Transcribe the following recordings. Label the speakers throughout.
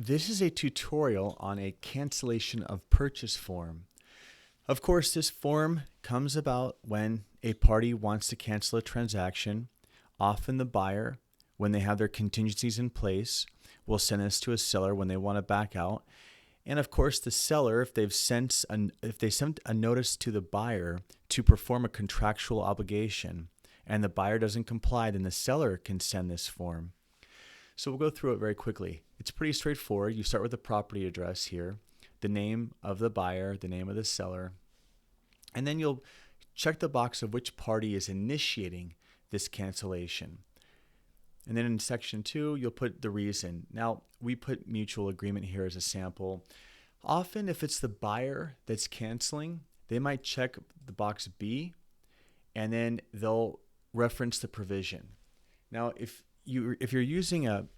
Speaker 1: This is a tutorial on a cancellation of purchase form. Of course, this form comes about when a party wants to cancel a transaction. Often the buyer, when they have their contingencies in place, will send this to a seller when they want to back out. And of course, the seller, if they sent a notice to the buyer to perform a contractual obligation, and the buyer doesn't comply, then the seller can send this form. So we'll go through it very quickly. It's pretty straightforward. You start with the property address here, the name of the buyer, the name of the seller, and then you'll check the box of which party is initiating this cancellation. And then in section 2, you'll put the reason. Now, we put mutual agreement here as a sample. Often, if it's the buyer that's canceling, they might check the box B, and then they'll reference the provision. Now, if you're using a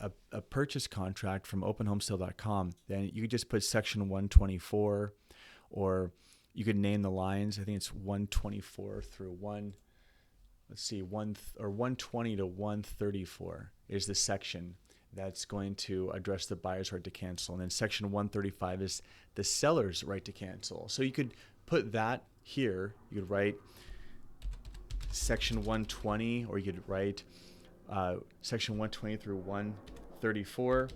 Speaker 1: purchase contract from openhomesale.com, then you could just put section 124, or you could name the lines. I think it's 124 through 120 to 134 is the section that's going to address the buyer's right to cancel. And then section 135 is the seller's right to cancel. So you could put that here. You could write section 120, or you could write section 120 through 134.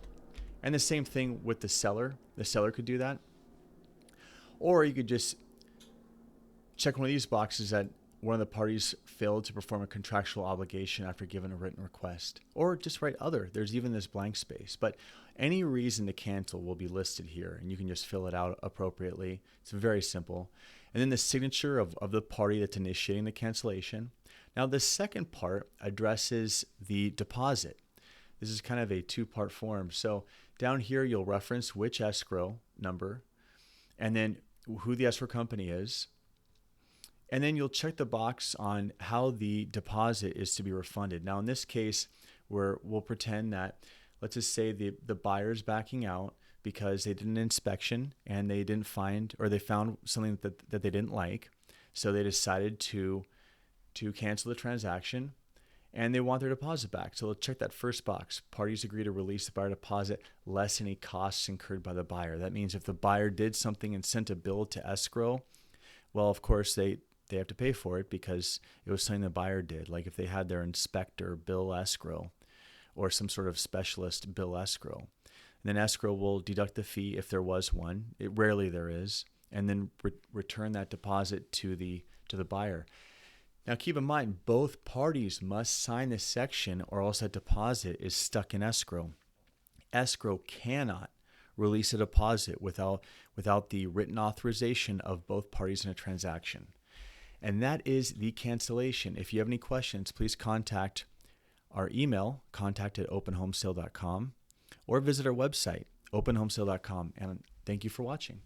Speaker 1: And the same thing with the seller. The seller could do that. Or you could just check one of these boxes that one of the parties failed to perform a contractual obligation after given a written request. Or just write other. There's even this blank space. But any reason to cancel will be listed here, and you can just fill it out appropriately. It's very simple. And then the signature of the party that's initiating the cancellation. Now, the second part addresses the deposit. This is kind of a two-part form. So down here, you'll reference which escrow number, and then who the escrow company is. And then you'll check the box on how the deposit is to be refunded. Now, in this case, we'll pretend that, let's just say the buyer's backing out because they did an inspection and they didn't find, or they found something that they didn't like. So they decided to cancel the transaction, and they want their deposit back. So they'll check that first box. Parties agree to release the buyer deposit less any costs incurred by the buyer. That means if the buyer did something and sent a bill to escrow, well, of course, they have to pay for it because it was something the buyer did. Like if they had their inspector bill escrow or some sort of specialist bill escrow. And then escrow will deduct the fee if there was one. Rarely there is. And then return that deposit to the buyer. Now keep in mind, both parties must sign this section or else that deposit is stuck in escrow. Escrow cannot release a deposit without the written authorization of both parties in a transaction. And that is the cancellation. If you have any questions, please contact our email, contact@openhomesale.com, or visit our website, openhomesale.com. And thank you for watching.